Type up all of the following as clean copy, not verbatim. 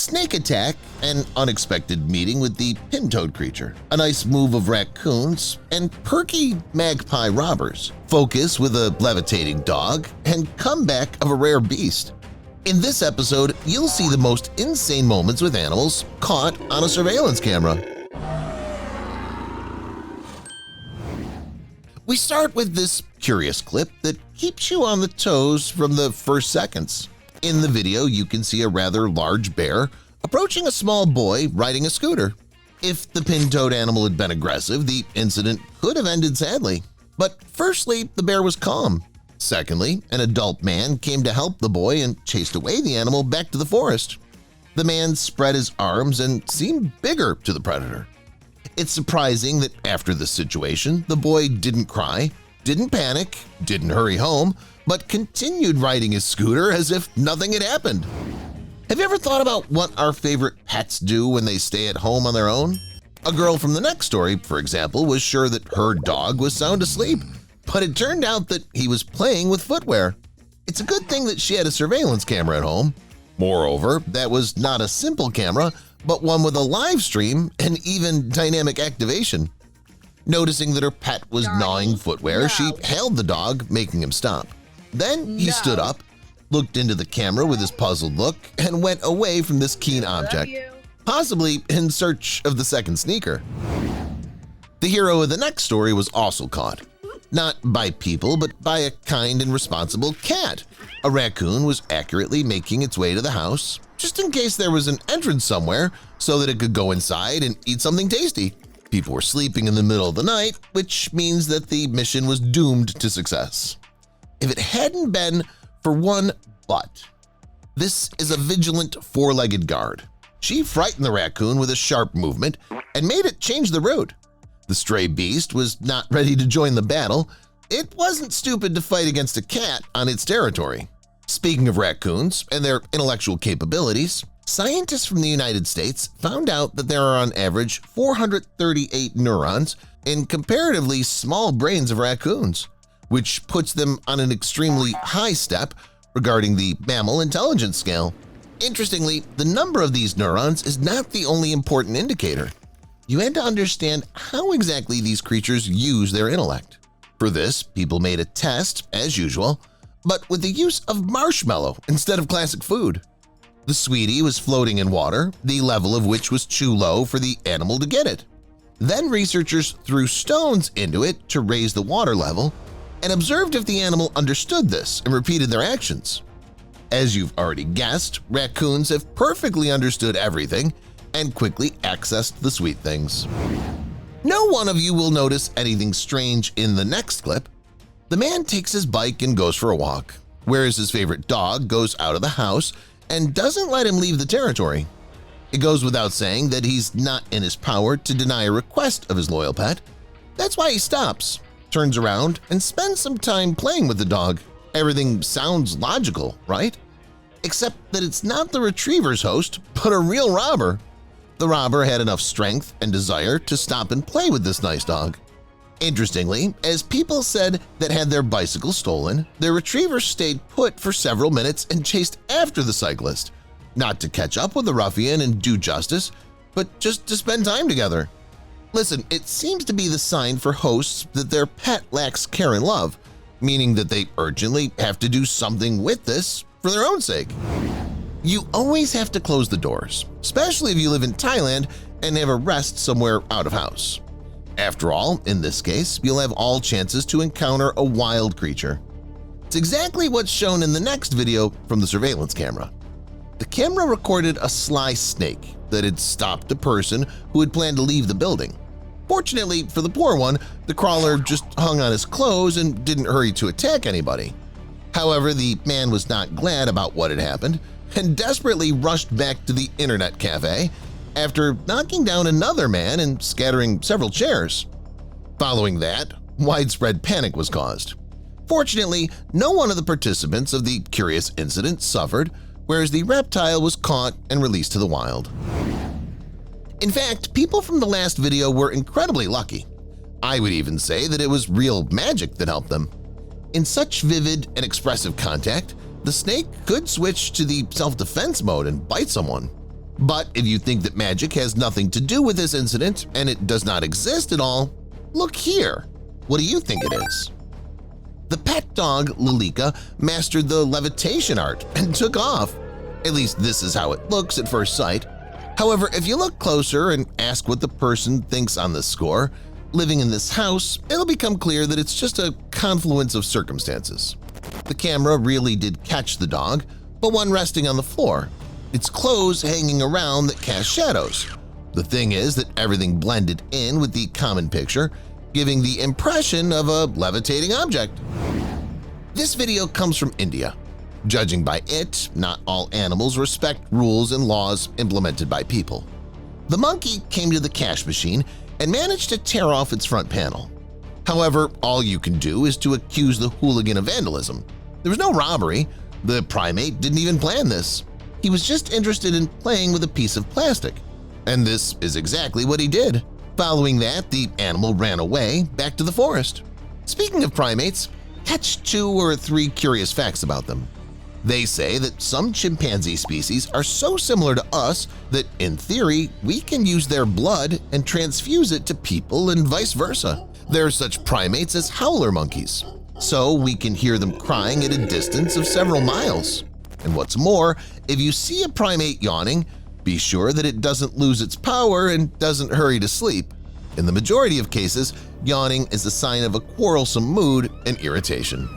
snake attack, an unexpected meeting with the pin-toed creature, a nice move of raccoons, and perky magpie robbers, focus with a levitating dog, and comeback of a rare beast. In this episode, you'll see the most insane moments with animals caught on a surveillance camera. We start with this curious clip that keeps you on the toes from the first seconds. In the video, you can see a rather large bear approaching a small boy riding a scooter. If the pin-toed animal had been aggressive, the incident could have ended sadly. But firstly, the bear was calm. Secondly, an adult man came to help the boy and chased away the animal back to the forest. The man spread his arms and seemed bigger to the predator. It's surprising that after this situation, the boy didn't cry, didn't panic, didn't hurry home, but continued riding his scooter as if nothing had happened. Have you ever thought about what our favorite pets do when they stay at home on their own? A girl from the next story, for example, was sure that her dog was sound asleep, but it turned out that he was playing with footwear. It's a good thing that she had a surveillance camera at home. Moreover, that was not a simple camera, but one with a live stream and even dynamic activation. Noticing that her pet was gnawing footwear, she hailed the dog, making him stop. Then he stood up, looked into the camera with his puzzled look, and went away from this keen object, possibly in search of the second sneaker. The hero of the next story was also caught. Not by people, but by a kind and responsible cat. A raccoon was accurately making its way to the house, just in case there was an entrance somewhere so that it could go inside and eat something tasty. People were sleeping in the middle of the night, which means that the mission was doomed to success. If it hadn't been for one but. This is a vigilant four-legged guard. She frightened the raccoon with a sharp movement and made it change the route. The stray beast was not ready to join the battle. It wasn't stupid to fight against a cat on its territory. Speaking of raccoons and their intellectual capabilities, scientists from the United States found out that there are on average 438 neurons in comparatively small brains of raccoons, which puts them on an extremely high step regarding the mammal intelligence scale. Interestingly, the number of these neurons is not the only important indicator. You had to understand how exactly these creatures use their intellect. For this, people made a test, as usual, but with the use of marshmallow instead of classic food. The sweetie was floating in water, the level of which was too low for the animal to get it. Then researchers threw stones into it to raise the water level and observed if the animal understood this and repeated their actions. As you've already guessed, raccoons have perfectly understood everything and quickly accessed the sweet things. No one of you will notice anything strange in the next clip. The man takes his bike and goes for a walk, whereas his favorite dog goes out of the house and doesn't let him leave the territory. It goes without saying that he's not in his power to deny a request of his loyal pet. That's why he stops, turns around, and spends some time playing with the dog. Everything sounds logical, right? Except that it's not the retriever's host, but a real robber. The robber had enough strength and desire to stop and play with this nice dog. Interestingly, as people said that had their bicycle stolen, their retriever stayed put for several minutes and chased after the cyclist, not to catch up with the ruffian and do justice, but just to spend time together. Listen, it seems to be the sign for hosts that their pet lacks care and love, meaning that they urgently have to do something with this for their own sake. You always have to close the doors, especially if you live in Thailand and have a rest somewhere out of house. After all, in this case, you'll have all chances to encounter a wild creature. It's exactly what's shown in the next video from the surveillance camera. The camera recorded a sly snake that had stopped a person who had planned to leave the building. Fortunately for the poor one, the crawler just hung on his clothes and didn't hurry to attack anybody. However, the man was not glad about what had happened and desperately rushed back to the internet cafe after knocking down another man and scattering several chairs. Following that, widespread panic was caused. Fortunately, no one of the participants of the curious incident suffered, whereas the reptile was caught and released to the wild. In fact, people from the last video were incredibly lucky. I would even say that it was real magic that helped them. In such vivid and expressive contact, the snake could switch to the self-defense mode and bite someone. But if you think that magic has nothing to do with this incident and it does not exist at all, look here. What do you think it is? The pet dog, Lalika, mastered the levitation art and took off. At least this is how it looks at first sight. However, if you look closer and ask what the person thinks on this score, living in this house, it'll become clear that it's just a confluence of circumstances. The camera really did catch the dog, but one resting on the floor. Its clothes hanging around that cast shadows. The thing is that everything blended in with the common picture, giving the impression of a levitating object. This video comes from India. Judging by it, not all animals respect rules and laws implemented by people. The monkey came to the cash machine and managed to tear off its front panel. However, all you can do is to accuse the hooligan of vandalism. There was no robbery. The primate didn't even plan this. He was just interested in playing with a piece of plastic. And this is exactly what he did. Following that, the animal ran away back to the forest. Speaking of primates, catch 2 or 3 curious facts about them. They say that some chimpanzee species are so similar to us that, in theory, we can use their blood and transfuse it to people and vice versa. There are such primates as howler monkeys, so we can hear them crying at a distance of several miles. And what's more, if you see a primate yawning, be sure that it doesn't lose its power and doesn't hurry to sleep. In the majority of cases, yawning is a sign of a quarrelsome mood and irritation.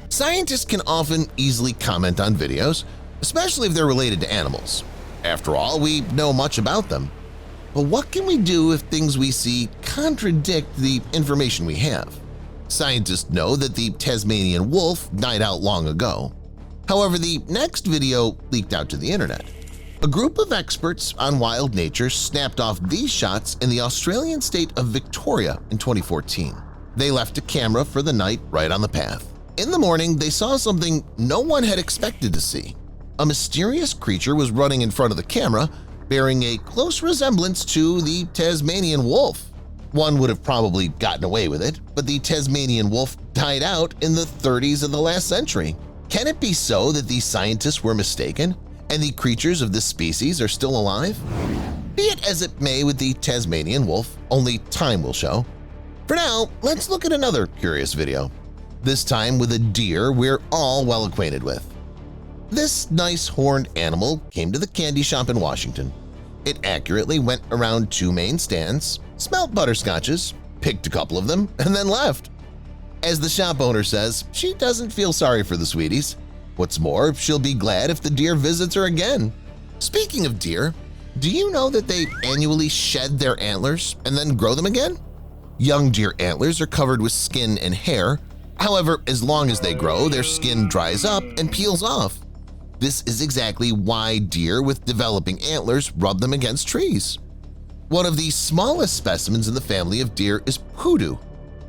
Scientists can often easily comment on videos, especially if they're related to animals. After all, we know much about them. But what can we do if things we see contradict the information we have? Scientists know that the Tasmanian wolf died out long ago. However, the next video leaked out to the internet. A group of experts on wild nature snapped off these shots in the Australian state of Victoria in 2014. They left a camera for the night right on the path. In the morning, they saw something no one had expected to see. A mysterious creature was running in front of the camera, bearing a close resemblance to the Tasmanian wolf. One would have probably gotten away with it, but the Tasmanian wolf died out in the 30s of the last century. Can it be so that these scientists were mistaken, and the creatures of this species are still alive? Be it as it may with the Tasmanian wolf, only time will show. For now, let's look at another curious video. This time with a deer we're all well acquainted with. This nice horned animal came to the candy shop in Washington. It accurately went around 2 main stands, smelt butterscotches, picked a couple of them, and then left. As the shop owner says, she doesn't feel sorry for the sweeties. What's more, she'll be glad if the deer visits her again. Speaking of deer, do you know that they annually shed their antlers and then grow them again? Young deer antlers are covered with skin and hair. However, as long as they grow, their skin dries up and peels off. This is exactly why deer with developing antlers rub them against trees. One of the smallest specimens in the family of deer is hoodoo.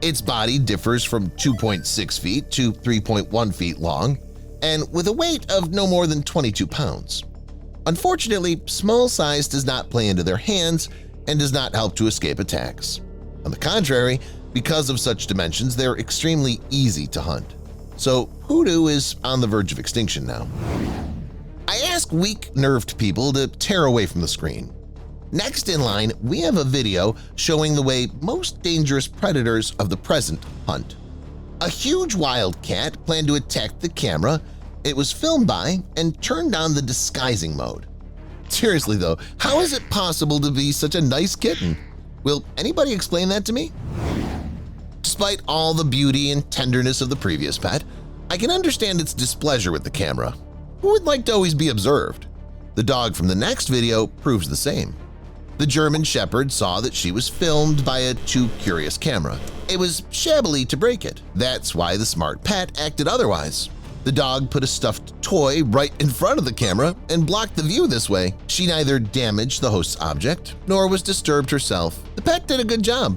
Its body differs from 2.6 feet to 3.1 feet long, and with a weight of no more than 22 pounds. Unfortunately, small size does not play into their hands and does not help to escape attacks. On the contrary, because of such dimensions, they're extremely easy to hunt. So hoodoo is on the verge of extinction now. I ask weak-nerved people to tear away from the screen. Next in line, we have a video showing the way most dangerous predators of the present hunt. A huge wildcat planned to attack the camera. It was filmed by and turned on the disguising mode. Seriously though, how is it possible to be such a nice kitten? Will anybody explain that to me? Despite all the beauty and tenderness of the previous pet, I can understand its displeasure with the camera. Who would like to always be observed? The dog from the next video proves the same. The German Shepherd saw that she was filmed by a too curious camera. It was shabbily to break it. That's why the smart pet acted otherwise. The dog put a stuffed toy right in front of the camera and blocked the view this way. She neither damaged the host's object nor was disturbed herself. The pet did a good job.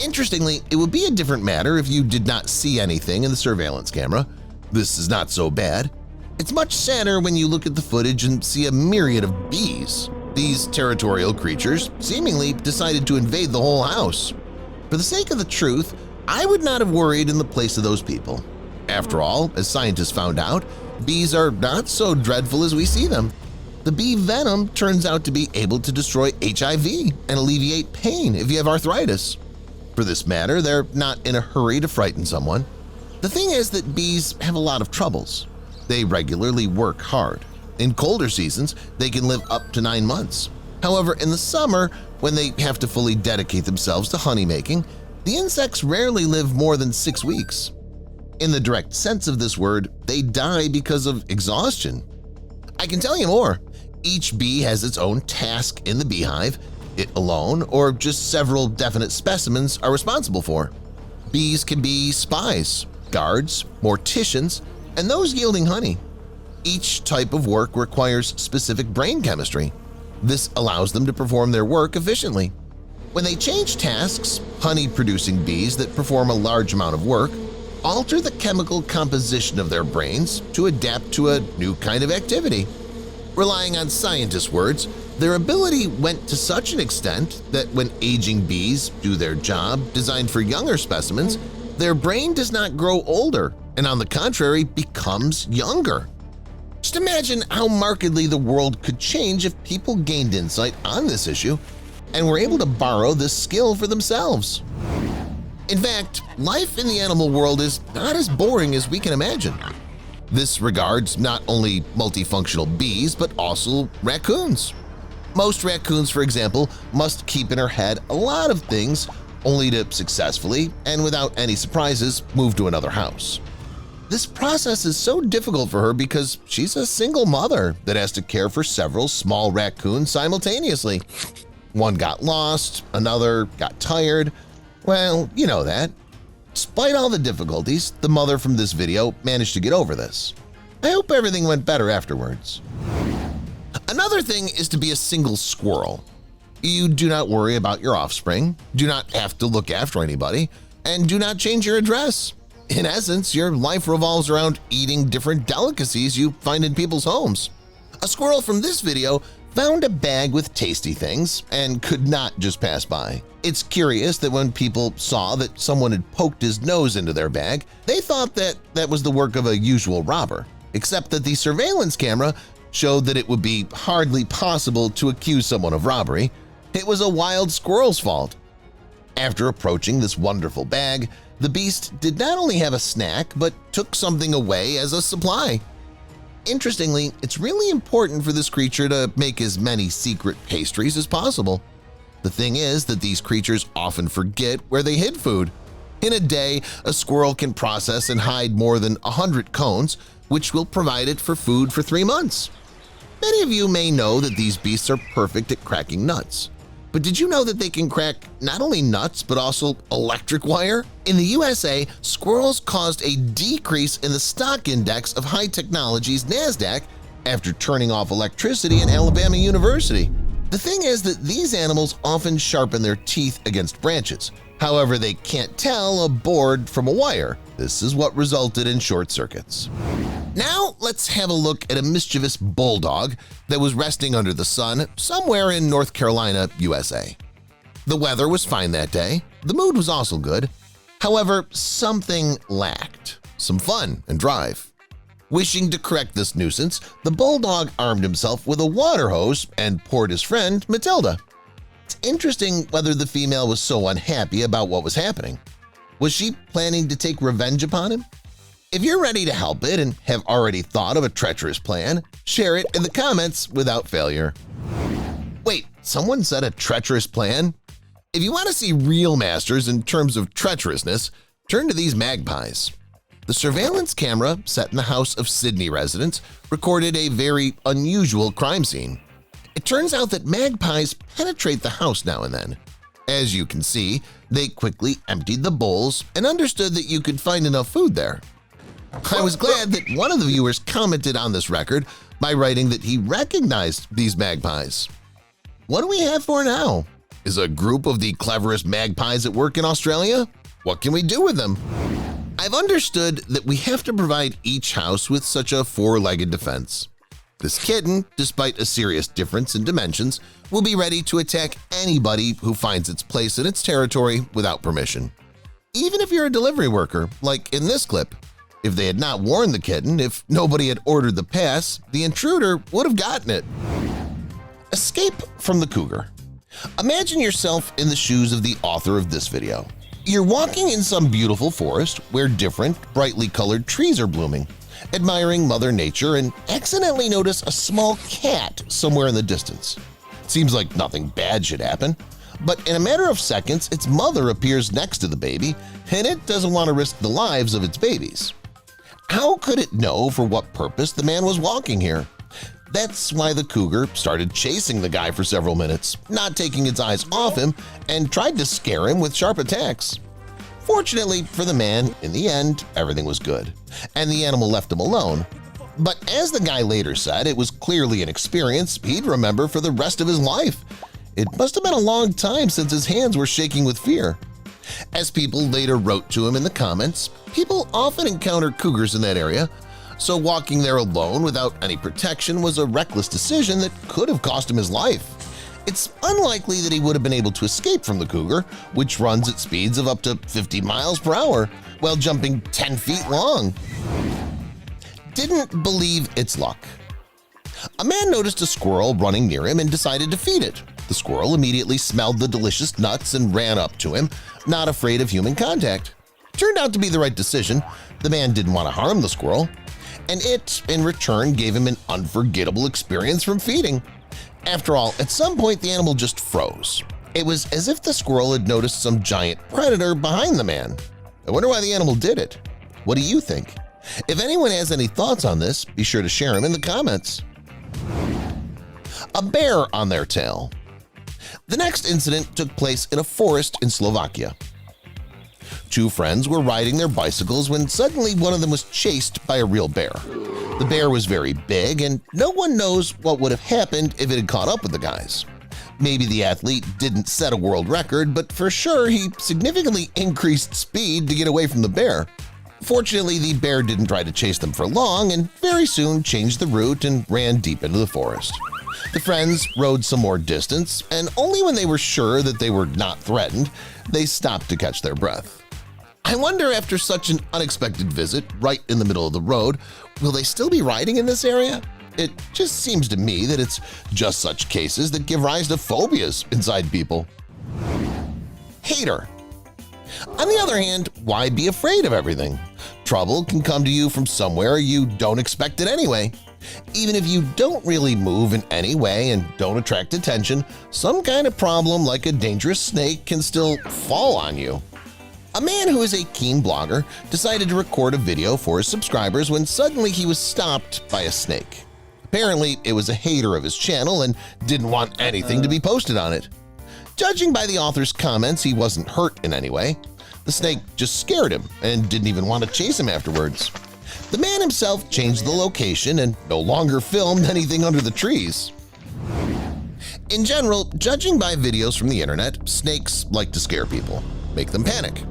Interestingly, it would be a different matter if you did not see anything in the surveillance camera. This is not so bad. It's much sadder when you look at the footage and see a myriad of bees. These territorial creatures seemingly decided to invade the whole house. For the sake of the truth, I would not have worried in the place of those people. After all, as scientists found out, bees are not so dreadful as we see them. The bee venom turns out to be able to destroy HIV and alleviate pain if you have arthritis. For this matter, they're not in a hurry to frighten someone. The thing is that bees have a lot of troubles. They regularly work hard. In colder seasons, they can live up to 9 months. However, in the summer, when they have to fully dedicate themselves to honey making, the insects rarely live more than 6 weeks. In the direct sense of this word, they die because of exhaustion. I can tell you more. Each bee has its own task in the beehive. It alone or just several definite specimens are responsible for. Bees can be spies, guards, morticians, and those yielding honey. Each type of work requires specific brain chemistry. This allows them to perform their work efficiently. When they change tasks, honey-producing bees that perform a large amount of work alter the chemical composition of their brains to adapt to a new kind of activity. Relying on scientists' words, their ability went to such an extent that when aging bees do their job designed for younger specimens, their brain does not grow older and on the contrary becomes younger. Just imagine how markedly the world could change if people gained insight on this issue and were able to borrow this skill for themselves. In fact, life in the animal world is not as boring as we can imagine. This regards not only multifunctional bees but also raccoons. Most raccoons, for example, must keep in her head a lot of things only to successfully and without any surprises move to another house. This process is so difficult for her because she's a single mother that has to care for several small raccoons simultaneously. One got lost, another got tired. Well, you know that. Despite all the difficulties, the mother from this video managed to get over this. I hope everything went better afterwards. Another thing is to be a single squirrel. You do not worry about your offspring, do not have to look after anybody, and do not change your address. In essence, your life revolves around eating different delicacies you find in people's homes. A squirrel from this video found a bag with tasty things and could not just pass by. It's curious that when people saw that someone had poked his nose into their bag, they thought that that was the work of a usual robber, except that the surveillance camera showed that it would be hardly possible to accuse someone of robbery. It was a wild squirrel's fault. After approaching this wonderful bag, the beast did not only have a snack but took something away as a supply. Interestingly, it's really important for this creature to make as many secret pastries as possible. The thing is that these creatures often forget where they hid food. In a day, a squirrel can process and hide more than 100 cones, which will provide it for food for 3 months. Many of you may know that these beasts are perfect at cracking nuts. But did you know that they can crack not only nuts but also electric wire? In the USA, squirrels caused a decrease in the stock index of high technology's NASDAQ after turning off electricity in Alabama University. The thing is that these animals often sharpen their teeth against branches. However, they can't tell a board from a wire. This is what resulted in short circuits. Now let's have a look at a mischievous bulldog that was resting under the sun somewhere in North Carolina, USA. The weather was fine that day. The mood was also good. However, something lacked – some fun and drive. Wishing to correct this nuisance, the bulldog armed himself with a water hose and poured his friend Matilda. It's interesting whether the female was so unhappy about what was happening. Was she planning to take revenge upon him? If you're ready to help it and have already thought of a treacherous plan, share it in the comments without failure. Wait, someone said a treacherous plan? If you want to see real masters in terms of treacherousness, turn to these magpies. The surveillance camera set in the house of Sydney residents recorded a very unusual crime scene. It turns out that magpies penetrate the house now and then. As you can see, they quickly emptied the bowls and understood that you could find enough food there. I was glad that one of the viewers commented on this record by writing that he recognized these magpies. What do we have for now? Is a group of the cleverest magpies at work in Australia? What can we do with them? I've understood that we have to provide each house with such a four-legged defense. This kitten, despite a serious difference in dimensions, will be ready to attack anybody who finds its place in its territory without permission. Even if you're a delivery worker, like in this clip, if they had not warned the kitten, if nobody had ordered the pass, the intruder would have gotten it. Escape from the cougar. Imagine yourself in the shoes of the author of this video. You're walking in some beautiful forest where different, brightly colored trees are blooming, admiring Mother Nature, and accidentally notice a small cat somewhere in the distance. Seems like nothing bad should happen, but in a matter of seconds, its mother appears next to the baby, and it doesn't want to risk the lives of its babies. How could it know for what purpose the man was walking here? That's why the cougar started chasing the guy for several minutes, not taking its eyes off him, and tried to scare him with sharp attacks. Fortunately for the man, in the end, everything was good, and the animal left him alone. But as the guy later said, it was clearly an experience he'd remember for the rest of his life. It must have been a long time since his hands were shaking with fear. As people later wrote to him in the comments, people often encounter cougars in that area, so walking there alone without any protection was a reckless decision that could have cost him his life. It's unlikely that he would have been able to escape from the cougar, which runs at speeds of up to 50 miles per hour while jumping 10 feet long. Didn't believe its luck. A man noticed a squirrel running near him and decided to feed it. The squirrel immediately smelled the delicious nuts and ran up to him, not afraid of human contact. Turned out to be the right decision. The man didn't want to harm the squirrel, and it, in return, gave him an unforgettable experience from feeding. After all, at some point the animal just froze. It was as if the squirrel had noticed some giant predator behind the man. I wonder why the animal did it. What do you think? If anyone has any thoughts on this, be sure to share them in the comments. A bear on their tail. The next incident took place in a forest in Slovakia. Two friends were riding their bicycles when suddenly one of them was chased by a real bear. The bear was very big, and no one knows what would have happened if it had caught up with the guys. Maybe the athlete didn't set a world record, but for sure he significantly increased speed to get away from the bear. Fortunately, the bear didn't try to chase them for long and very soon changed the route and ran deep into the forest. The friends rode some more distance, and only when they were sure that they were not threatened, they stopped to catch their breath. I wonder, after such an unexpected visit right in the middle of the road, will they still be riding in this area? It just seems to me that it's just such cases that give rise to phobias inside people. Hater. On the other hand, why be afraid of everything? Trouble can come to you from somewhere you don't expect it anyway. Even if you don't really move in any way and don't attract attention, some kind of problem like a dangerous snake can still fall on you. A man who is a keen blogger decided to record a video for his subscribers when suddenly he was stopped by a snake. Apparently, it was a hater of his channel and didn't want anything to be posted on it. Judging by the author's comments, he wasn't hurt in any way. The snake just scared him and didn't even want to chase him afterwards. The man himself changed the location and no longer filmed anything under the trees. In general, judging by videos from the internet, snakes like to scare people, make them panic.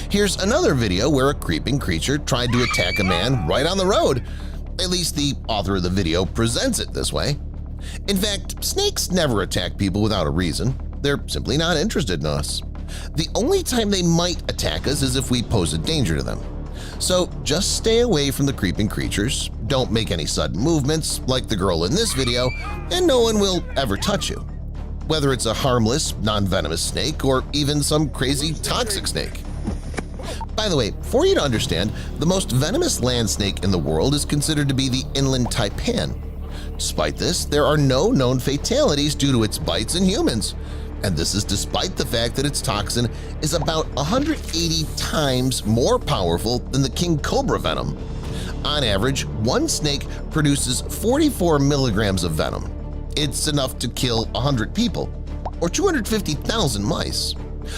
Here's another video where a creeping creature tried to attack a man right on the road. At least the author of the video presents it this way. In fact, snakes never attack people without a reason. They're simply not interested in us. The only time they might attack us is if we pose a danger to them. So just stay away from the creeping creatures, don't make any sudden movements like the girl in this video, and no one will ever touch you. Whether it's a harmless, non-venomous snake or even some crazy toxic snake. By the way, for you to understand, the most venomous land snake in the world is considered to be the inland taipan. Despite this, there are no known fatalities due to its bites in humans. And this is despite the fact that its toxin is about 180 times more powerful than the king cobra venom. On average, one snake produces 44 milligrams of venom. It's enough to kill 100 people, or 250,000 mice.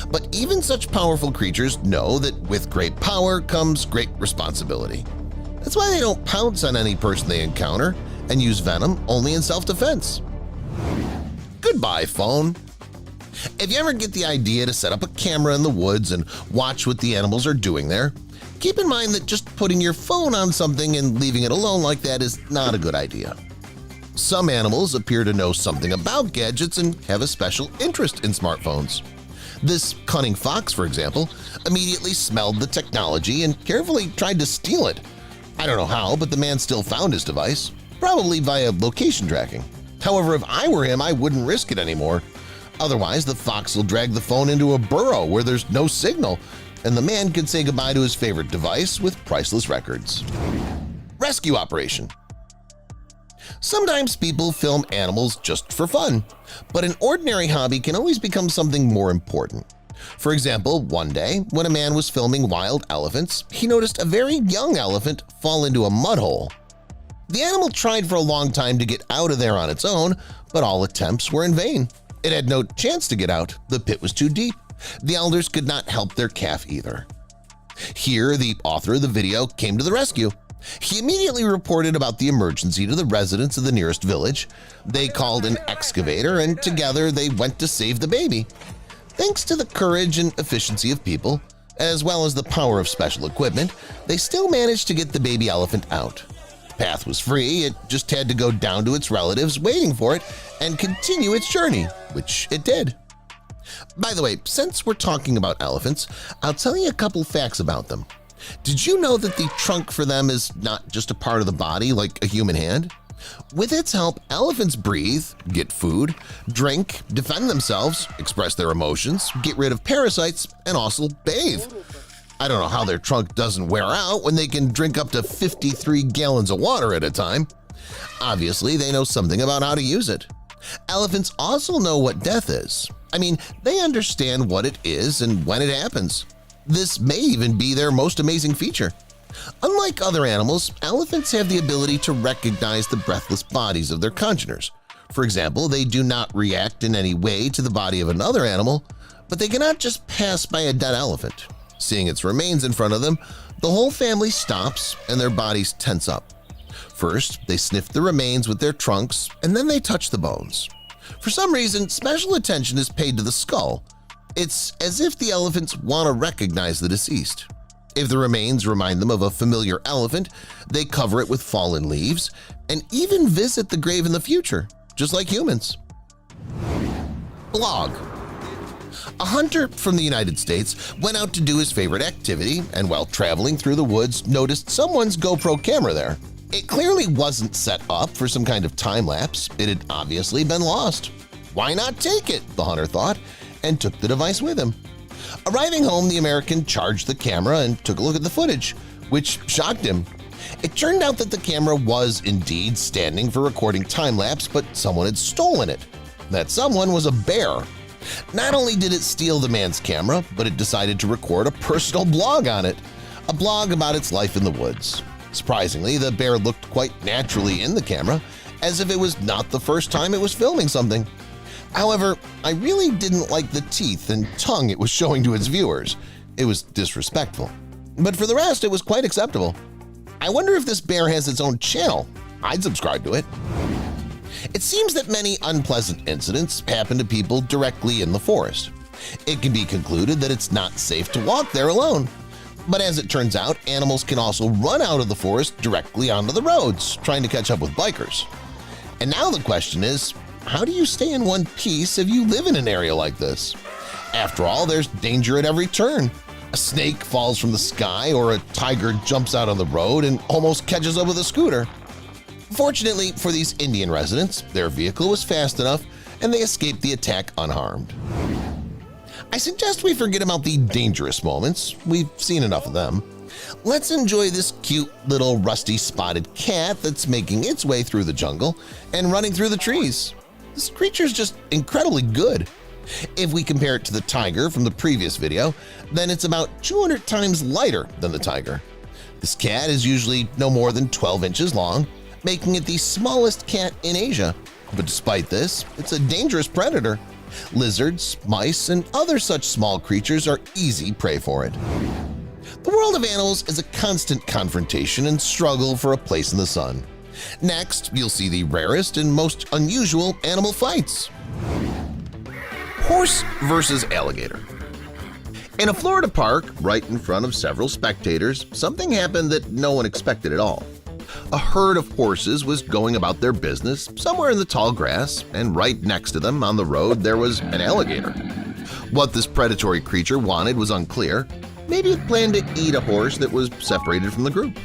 But even such powerful creatures know that with great power comes great responsibility. That's why they don't pounce on any person they encounter and use venom only in self-defense. Goodbye, phone. If you ever get the idea to set up a camera in the woods and watch what the animals are doing there, keep in mind that just putting your phone on something and leaving it alone like that is not a good idea. Some animals appear to know something about gadgets and have a special interest in smartphones. This cunning fox, for example, immediately smelled the technology and carefully tried to steal it. I don't know how, but the man still found his device, probably via location tracking. However, if I were him, I wouldn't risk it anymore. Otherwise, the fox will drag the phone into a burrow where there's no signal, and the man could say goodbye to his favorite device with priceless records. Rescue operation. Sometimes people film animals just for fun, but an ordinary hobby can always become something more important. For example, one day, when a man was filming wild elephants, he noticed a very young elephant fall into a mud hole. The animal tried for a long time to get out of there on its own, but all attempts were in vain. It had no chance to get out. The pit was too deep. The elders could not help their calf either. Here, the author of the video came to the rescue. He immediately reported about the emergency to the residents of the nearest village. They called an excavator, and together they went to save the baby. Thanks to the courage and efficiency of people, as well as the power of special equipment, they still managed to get the baby elephant out. The path was free, it just had to go down to its relatives waiting for it and continue its journey, which it did. By the way, since we're talking about elephants, I'll tell you a couple facts about them. Did you know that the trunk for them is not just a part of the body like a human hand? With its help, elephants breathe, get food, drink, defend themselves, express their emotions, get rid of parasites, and also bathe. I don't know how their trunk doesn't wear out when they can drink up to 53 gallons of water at a time. Obviously, they know something about how to use it. Elephants also know what death is. I mean, they understand what it is and when it happens. This may even be their most amazing feature. Unlike other animals, elephants have the ability to recognize the breathless bodies of their congeners. For example, they do not react in any way to the body of another animal, but they cannot just pass by a dead elephant. Seeing its remains in front of them, the whole family stops and their bodies tense up. First, they sniff the remains with their trunks, and then they touch the bones. For some reason, special attention is paid to the skull. It's as if the elephants want to recognize the deceased. If the remains remind them of a familiar elephant, they cover it with fallen leaves and even visit the grave in the future, just like humans. Blog. A hunter from the United States went out to do his favorite activity and while traveling through the woods noticed someone's GoPro camera there. It clearly wasn't set up for some kind of time-lapse. It had obviously been lost. Why not take it, the hunter thought, and took the device with him. Arriving home, the American charged the camera and took a look at the footage, which shocked him. It turned out that the camera was indeed standing for recording time-lapse, but someone had stolen it. That someone was a bear. Not only did it steal the man's camera, but it decided to record a personal blog on it, a blog about its life in the woods. Surprisingly, the bear looked quite naturally in the camera, as if it was not the first time it was filming something. However, I really didn't like the teeth and tongue it was showing to its viewers. It was disrespectful. But for the rest, it was quite acceptable. I wonder if this bear has its own channel. I'd subscribe to it. It seems that many unpleasant incidents happen to people directly in the forest. It can be concluded that it's not safe to walk there alone. But as it turns out, animals can also run out of the forest directly onto the roads, trying to catch up with bikers. And now the question is, how do you stay in one piece if you live in an area like this? After all, there's danger at every turn. A snake falls from the sky or a tiger jumps out on the road and almost catches up with a scooter. Fortunately for these Indian residents, their vehicle was fast enough and they escaped the attack unharmed. I suggest we forget about the dangerous moments. We've seen enough of them. Let's enjoy this cute little rusty spotted cat that's making its way through the jungle and running through the trees. This creature's just incredibly good. If we compare it to the tiger from the previous video, then it's about 200 times lighter than the tiger. This cat is usually no more than 12 inches long, making it the smallest cat in Asia. But despite this, it's a dangerous predator. Lizards, mice, and other such small creatures are easy prey for it. The world of animals is a constant confrontation and struggle for a place in the sun. Next, you'll see the rarest and most unusual animal fights. Horse versus alligator. In a Florida park, right in front of several spectators, something happened that no one expected at all. A herd of horses was going about their business somewhere in the tall grass, and right next to them on the road there was an alligator. What this predatory creature wanted was unclear. Maybe it planned to eat a horse that was separated from the group.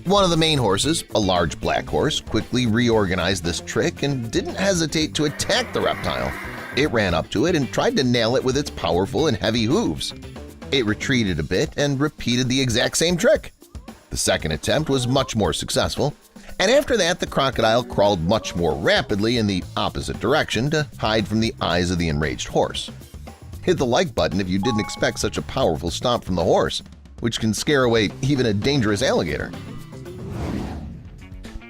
One of the main horses, a large black horse, quickly reorganized this trick and didn't hesitate to attack the reptile. It ran up to it and tried to nail it with its powerful and heavy hooves. It retreated a bit and repeated the exact same trick. The second attempt was much more successful, and after that the crocodile crawled much more rapidly in the opposite direction to hide from the eyes of the enraged horse. Hit the like button if you didn't expect such a powerful stomp from the horse, which can scare away even a dangerous alligator.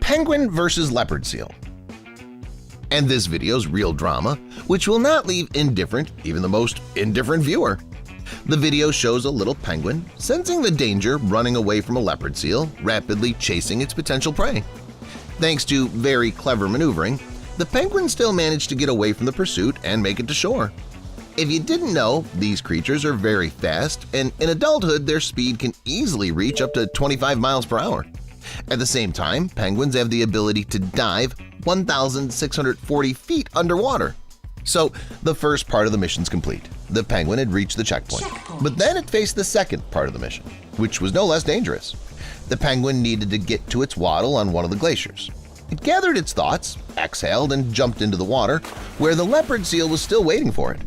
Penguin versus leopard seal. And this video's real drama, which will not leave indifferent even the most indifferent viewer. The video shows a little penguin, sensing the danger, running away from a leopard seal, rapidly chasing its potential prey. Thanks to very clever maneuvering, the penguin still managed to get away from the pursuit and make it to shore. If you didn't know, these creatures are very fast, and in adulthood their speed can easily reach up to 25 miles per hour. At the same time, penguins have the ability to dive 1,640 feet underwater. So the first part of the mission's complete. The penguin had reached the checkpoint. But then it faced the second part of the mission, which was no less dangerous. The penguin needed to get to its waddle on one of the glaciers. It gathered its thoughts, exhaled, and jumped into the water, where the leopard seal was still waiting for it.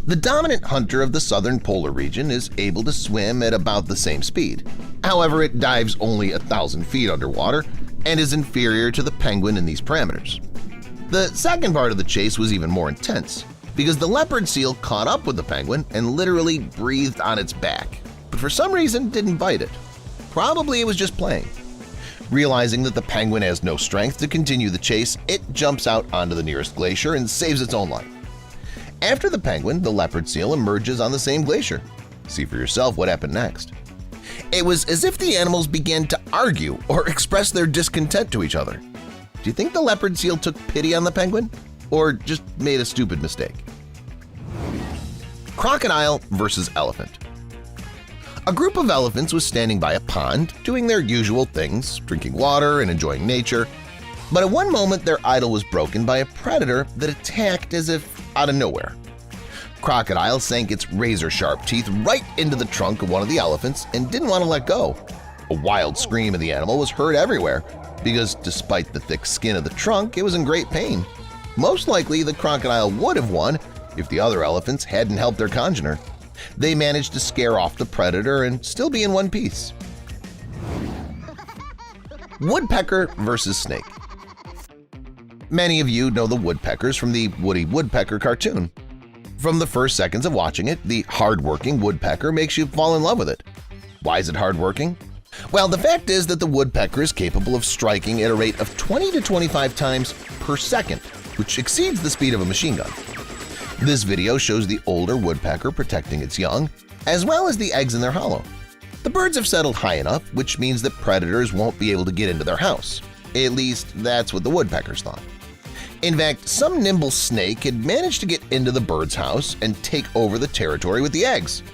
The dominant hunter of the southern polar region is able to swim at about the same speed. However, it dives only 1,000 feet underwater and is inferior to the penguin in these parameters. The second part of the chase was even more intense, because the leopard seal caught up with the penguin and literally breathed on its back, but for some reason didn't bite it. Probably it was just playing. Realizing that the penguin has no strength to continue the chase, it jumps out onto the nearest glacier and saves its own life. After the penguin, the leopard seal emerges on the same glacier. See for yourself what happened next. It was as if the animals began to argue or express their discontent to each other. Do you think the leopard seal took pity on the penguin, or just made a stupid mistake? Crocodile versus elephant. A group of elephants was standing by a pond, doing their usual things, drinking water and enjoying nature. But at one moment their idyll was broken by a predator that attacked as if out of nowhere. Crocodile sank its razor-sharp teeth right into the trunk of one of the elephants and didn't want to let go. A wild scream of the animal was heard everywhere, because despite the thick skin of the trunk, it was in great pain. Most likely, the crocodile would have won if the other elephants hadn't helped their congener. They managed to scare off the predator and still be in one piece. Woodpecker versus snake. Many of you know the woodpeckers from the Woody Woodpecker cartoon. From the first seconds of watching it, the hard-working woodpecker makes you fall in love with it. Why is it hard-working? Well, the fact is that the woodpecker is capable of striking at a rate of 20 to 25 times per second, which exceeds the speed of a machine gun. This video shows the older woodpecker protecting its young, as well as the eggs in their hollow. The birds have settled high enough, which means that predators won't be able to get into their house. At least, that's what the woodpeckers thought. In fact, some nimble snake had managed to get into the bird's house and take over the territory with the eggs.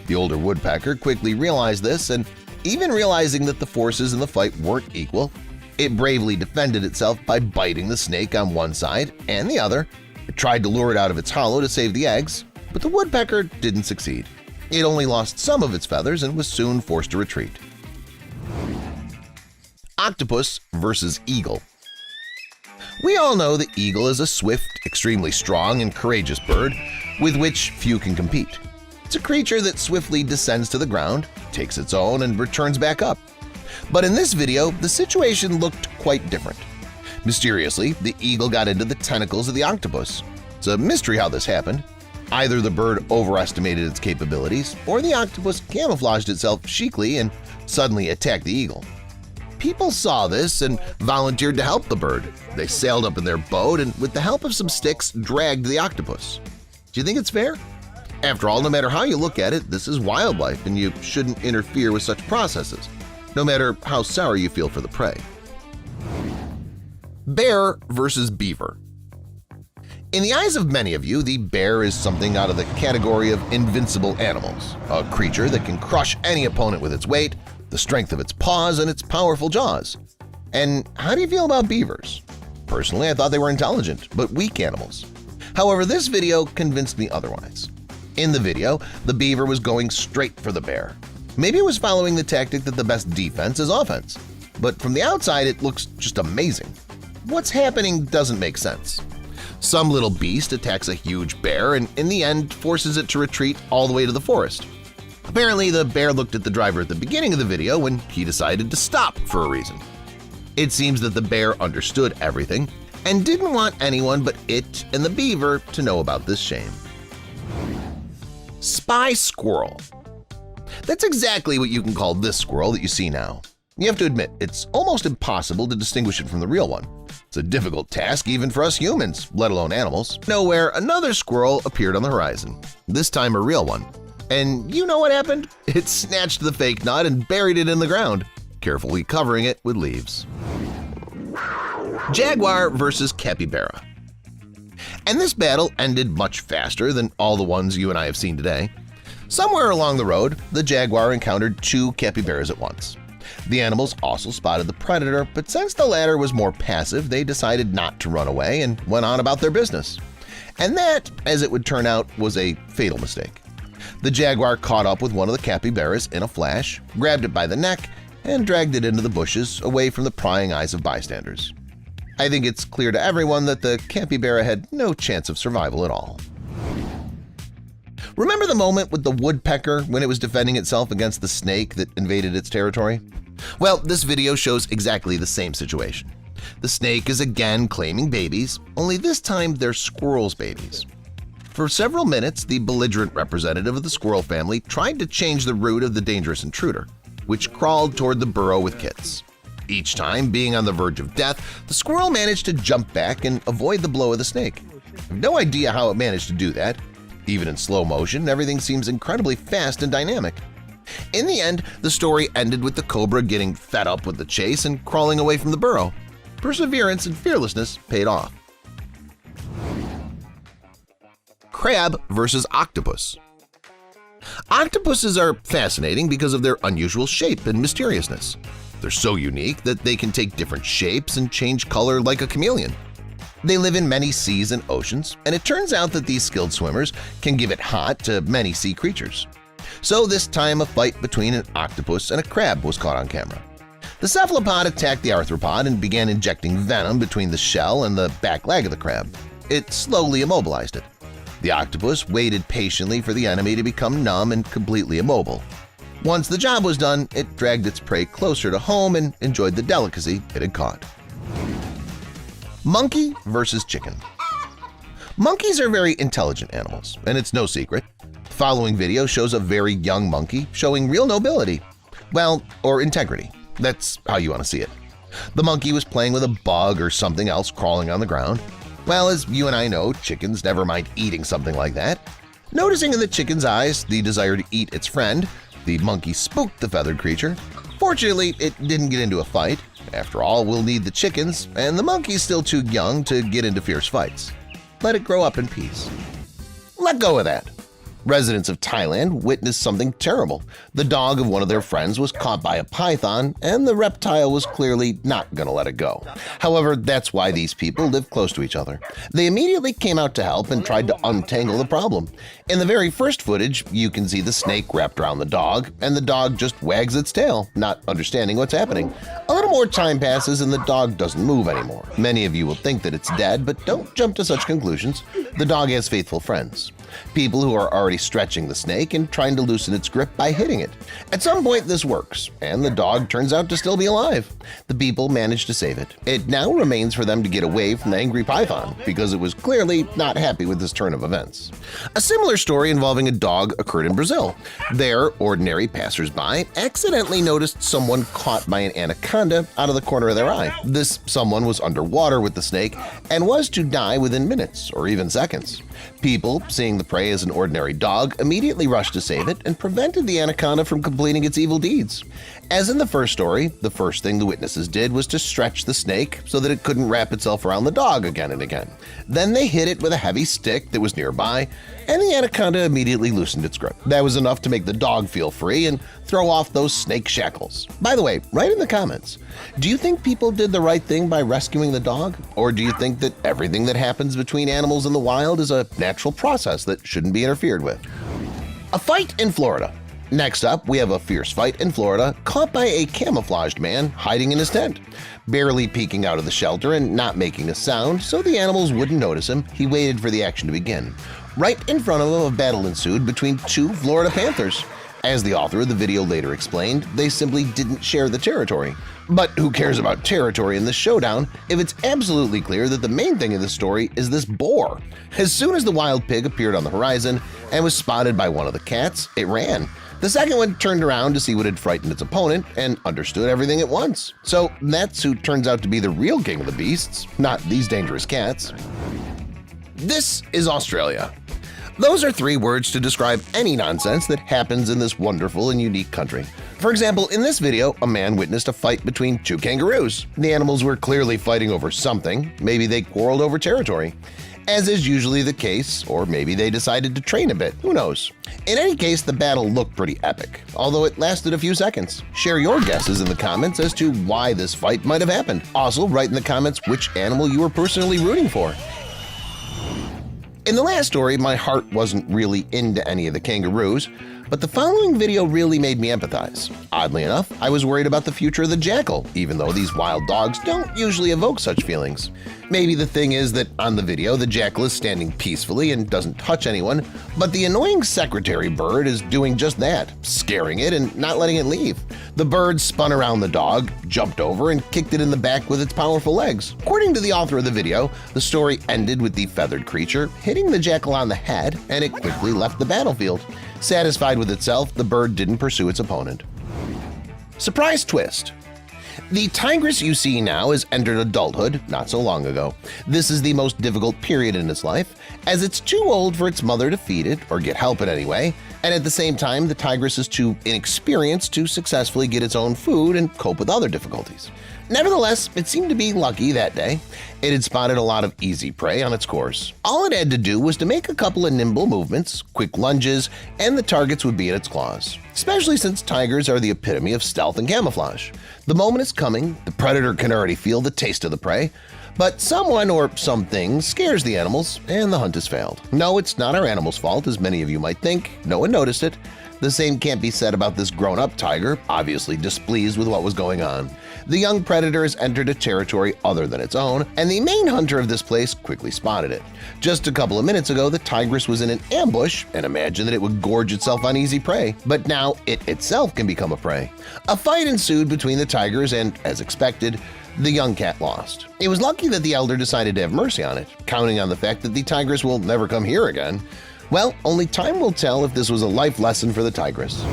The older woodpecker quickly realized this, and even realizing that the forces in the fight weren't equal, it bravely defended itself by biting the snake on one side and the other. It tried to lure it out of its hollow to save the eggs, but the woodpecker didn't succeed. It only lost some of its feathers and was soon forced to retreat. Octopus versus eagle. We all know the eagle is a swift, extremely strong, and courageous bird with which few can compete. It's a creature that swiftly descends to the ground, takes its own, and returns back up. But in this video, the situation looked quite different. Mysteriously, the eagle got into the tentacles of the octopus. It's a mystery how this happened. Either the bird overestimated its capabilities, or the octopus camouflaged itself chicly and suddenly attacked the eagle. People saw this and volunteered to help the bird. They sailed up in their boat and, with the help of some sticks, dragged the octopus. Do you think it's fair? After all, no matter how you look at it, this is wildlife and you shouldn't interfere with such processes, no matter how sorry you feel for the prey. Bear versus beaver. In the eyes of many of you, the bear is something out of the category of invincible animals, a creature that can crush any opponent with its weight, the strength of its paws, and its powerful jaws. And how do you feel about beavers? Personally, I thought they were intelligent, but weak animals. However, this video convinced me otherwise. In the video, the beaver was going straight for the bear. Maybe it was following the tactic that the best defense is offense. but from the outside it looks just amazing. What's happening doesn't make sense. Some little beast attacks a huge bear and in the end forces it to retreat all the way to the forest. Apparently, the bear looked at the driver at the beginning of the video when he decided to stop for a reason. It seems that the bear understood everything and didn't want anyone but it and the beaver to know about this shame. Spy squirrel. That's exactly what you can call this squirrel that you see now. You have to admit, it's almost impossible to distinguish it from the real one. It's a difficult task even for us humans, let alone animals. Nowhere, another squirrel appeared on the horizon, this time a real one. And you know what happened? It snatched the fake nut and buried it in the ground, carefully covering it with leaves. Jaguar versus capybara. And this battle ended much faster than all the ones you and I have seen today. Somewhere along the road, the jaguar encountered two capybaras at once. The animals also spotted the predator, but since the latter was more passive, they decided not to run away and went on about their business. And that, as it would turn out, was a fatal mistake. The jaguar caught up with one of the capybaras in a flash, grabbed it by the neck, and dragged it into the bushes away from the prying eyes of bystanders. I think it's clear to everyone that the capybara had no chance of survival at all. Remember the moment with the woodpecker when it was defending itself against the snake that invaded its territory? Well, this video shows exactly the same situation. The snake is again claiming babies, only this time they're squirrel's babies. For several minutes, the belligerent representative of the squirrel family tried to change the route of the dangerous intruder, which crawled toward the burrow with kits. Each time, being on the verge of death, the squirrel managed to jump back and avoid the blow of the snake. I have no idea how it managed to do that. Even in slow motion, everything seems incredibly fast and dynamic. In the end, the story ended with the cobra getting fed up with the chase and crawling away from the burrow. Perseverance and fearlessness paid off. Crab versus octopus. Octopuses are fascinating because of their unusual shape and mysteriousness. They're so unique that they can take different shapes and change color like a chameleon. They live in many seas and oceans, and it turns out that these skilled swimmers can give it hot to many sea creatures. So this time a fight between an octopus and a crab was caught on camera. The cephalopod attacked the arthropod and began injecting venom between the shell and the back leg of the crab. It slowly immobilized it. The octopus waited patiently for the enemy to become numb and completely immobile. Once the job was done, it dragged its prey closer to home and enjoyed the delicacy it had caught. Monkey versus chicken. Monkeys are very intelligent animals, and it's no secret. The following video shows a very young monkey showing real nobility. Well, or integrity. That's how you want to see it. The monkey was playing with a bug or something else crawling on the ground. Well, as you and I know, chickens never mind eating something like that. Noticing in the chicken's eyes the desire to eat its friend, the monkey spooked the feathered creature. Fortunately, it didn't get into a fight. After all, we'll need the chickens, and the monkey's still too young to get into fierce fights. Let it grow up in peace. Let go of that. Residents of Thailand witnessed something terrible. The dog of one of their friends was caught by a python, and the reptile was clearly not going to let it go. However, that's why these people live close to each other. They immediately came out to help and tried to untangle the problem. In the very first footage, you can see the snake wrapped around the dog, and the dog just wags its tail, not understanding what's happening. A little more time passes and the dog doesn't move anymore. Many of you will think that it's dead, but don't jump to such conclusions. The dog has faithful friends. People who are already stretching the snake and trying to loosen its grip by hitting it. At some point this works, and the dog turns out to still be alive. The people manage to save it. It now remains for them to get away from the angry python, because it was clearly not happy with this turn of events. A similar story involving a dog occurred in Brazil. There, ordinary passersby accidentally noticed someone caught by an anaconda out of the corner of their eye. This someone was underwater with the snake and was to die within minutes or even seconds. People, seeing the prey as an ordinary dog, immediately rushed to save it and prevented the anaconda from completing its evil deeds. As in the first story, the first thing the witnesses did was to stretch the snake so that it couldn't wrap itself around the dog again and again. Then they hit it with a heavy stick that was nearby, and the anaconda immediately loosened its grip. That was enough to make the dog feel free and throw off those snake shackles. By the way, write in the comments, do you think people did the right thing by rescuing the dog? Or do you think that everything that happens between animals in the wild is a natural process that shouldn't be interfered with? A fight in Florida. Next up, we have a fierce fight in Florida caught by a camouflaged man hiding in his tent. Barely peeking out of the shelter and not making a sound so the animals wouldn't notice him, he waited for the action to begin. Right in front of him, a battle ensued between two Florida panthers. As the author of the video later explained, they simply didn't share the territory. But who cares about territory in this showdown if it's absolutely clear that the main thing in the story is this boar? As soon as the wild pig appeared on the horizon and was spotted by one of the cats, it ran. The second one turned around to see what had frightened its opponent and understood everything at once. So that's who turns out to be the real king of the beasts, not these dangerous cats. This is Australia. Those are 3 words to describe any nonsense that happens in this wonderful and unique country. For example, in this video, a man witnessed a fight between 2 kangaroos. The animals were clearly fighting over something. Maybe they quarreled over territory. As is usually the case, or maybe they decided to train a bit, who knows. In any case, the battle looked pretty epic, although it lasted a few seconds. Share your guesses in the comments as to why this fight might have happened. Also, write in the comments which animal you were personally rooting for. In the last story, my heart wasn't really into any of the kangaroos, but the following video really made me empathize. Oddly enough, I was worried about the future of the jackal, even though these wild dogs don't usually evoke such feelings. Maybe the thing is that on the video the jackal is standing peacefully and doesn't touch anyone, but the annoying secretary bird is doing just that, scaring it and not letting it leave. The bird spun around the dog, jumped over, and kicked it in the back with its powerful legs. According to the author of the video, the story ended with the feathered creature hitting the jackal on the head, and it quickly left the battlefield. Satisfied with itself, the bird didn't pursue its opponent. Surprise twist! The tigress you see now has entered adulthood not so long ago. This is the most difficult period in its life, as it's too old for its mother to feed it or get help in any way, and at the same time the tigress is too inexperienced to successfully get its own food and cope with other difficulties. Nevertheless, it seemed to be lucky that day. It had spotted a lot of easy prey on its course. All it had to do was to make a couple of nimble movements, quick lunges, and the targets would be in its claws, especially since tigers are the epitome of stealth and camouflage. The moment is coming, the predator can already feel the taste of the prey, but someone or something scares the animals and the hunt has failed. No, it's not our animal's fault, as many of you might think. No one noticed it. The same can't be said about this grown-up tiger, obviously displeased with what was going on. The young predator has entered a territory other than its own, and the main hunter of this place quickly spotted it. Just a couple of minutes ago, the tigress was in an ambush and imagined that it would gorge itself on easy prey, but now it itself can become a prey. A fight ensued between the tigers and, as expected, the young cat lost. It was lucky that the elder decided to have mercy on it, counting on the fact that the tigress will never come here again. Well, only time will tell if this was a life lesson for the tigress.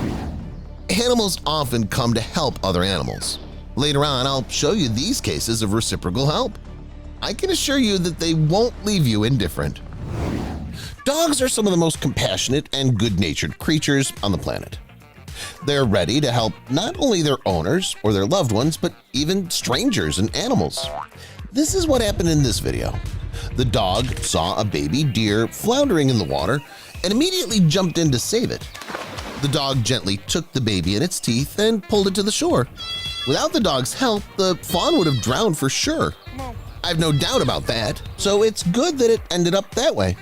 Animals often come to help other animals. Later on, I'll show you these cases of reciprocal help. I can assure you that they won't leave you indifferent. Dogs are some of the most compassionate and good-natured creatures on the planet. They're ready to help not only their owners or their loved ones, but even strangers and animals. This is what happened in this video. The dog saw a baby deer floundering in the water and immediately jumped in to save it. The dog gently took the baby in its teeth and pulled it to the shore. Without the dog's help, the fawn would have drowned for sure. I've no doubt about that, so it's good that it ended up that way.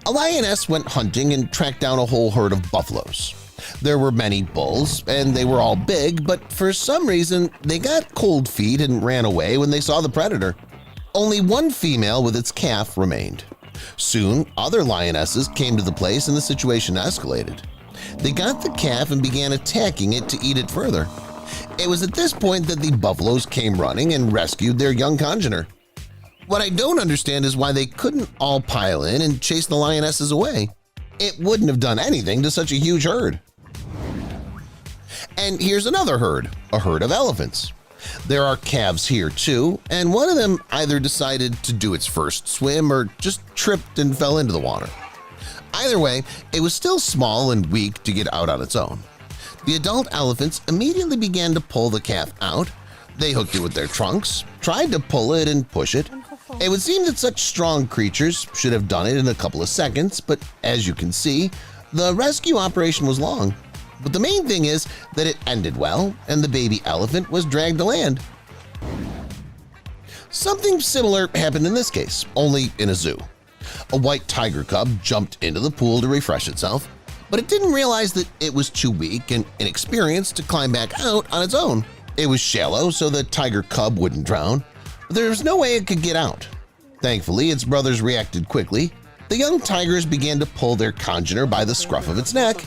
A lioness went hunting and tracked down a whole herd of buffaloes. There were many bulls, and they were all big, but for some reason they got cold feet and ran away when they saw the predator. Only one female with its calf remained. Soon, other lionesses came to the place and the situation escalated. They got the calf and began attacking it to eat it further. It was at this point that the buffaloes came running and rescued their young congener. What I don't understand is why they couldn't all pile in and chase the lionesses away. It wouldn't have done anything to such a huge herd. And here's another herd, a herd of elephants. There are calves here too, and one of them either decided to do its first swim or just tripped and fell into the water. Either way, it was still small and weak to get out on its own. The adult elephants immediately began to pull the calf out. They hooked it with their trunks, tried to pull it and push it. It would seem that such strong creatures should have done it in a couple of seconds, but as you can see, the rescue operation was long. But the main thing is that it ended well, and the baby elephant was dragged to land. Something similar happened in this case, only in a zoo. A white tiger cub jumped into the pool to refresh itself. but it didn't realize that it was too weak and inexperienced to climb back out on its own. It was shallow so the tiger cub wouldn't drown, but there was no way it could get out. Thankfully, its brothers reacted quickly. The young tigers began to pull their congener by the scruff of its neck,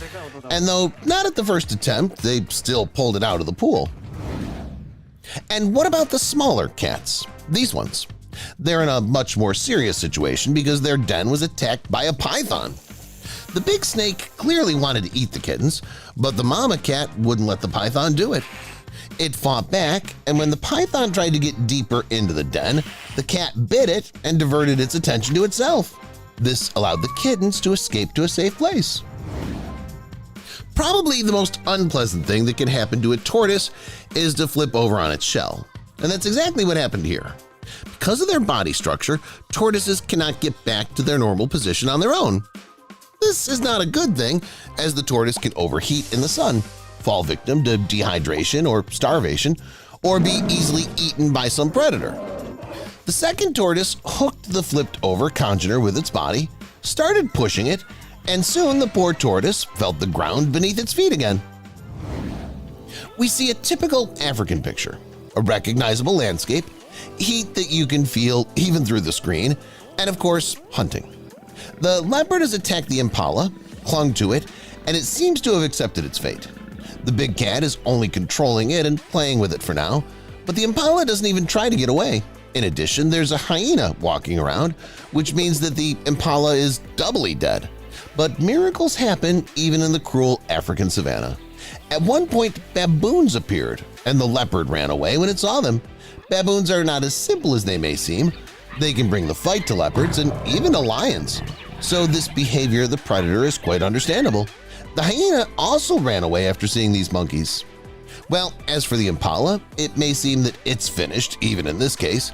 and though not at the first attempt, they still pulled it out of the pool. And what about the smaller cats? These ones. They're in a much more serious situation because their den was attacked by a python. The big snake clearly wanted to eat the kittens, but the mama cat wouldn't let the python do it. It fought back, and when the python tried to get deeper into the den, the cat bit it and diverted its attention to itself. This allowed the kittens to escape to a safe place. Probably the most unpleasant thing that can happen to a tortoise is to flip over on its shell, and that's exactly what happened here. Because of their body structure, tortoises cannot get back to their normal position on their own. This is not a good thing, as the tortoise can overheat in the sun, fall victim to dehydration or starvation, or be easily eaten by some predator. The second tortoise hooked the flipped-over congener with its body, started pushing it, and soon the poor tortoise felt the ground beneath its feet again. We see a typical African picture, a recognizable landscape, heat that you can feel even through the screen, and of course, hunting. The leopard has attacked the impala, clung to it, and it seems to have accepted its fate. The big cat is only controlling it and playing with it for now, but the impala doesn't even try to get away. In addition, there's a hyena walking around, which means that the impala is doubly dead. But miracles happen even in the cruel African savanna. At one point, baboons appeared, and the leopard ran away when it saw them. Baboons are not as simple as they may seem. They can bring the fight to leopards and even to lions. So this behavior of the predator is quite understandable. The hyena also ran away after seeing these monkeys. Well, as for the impala, it may seem that it's finished, even in this case.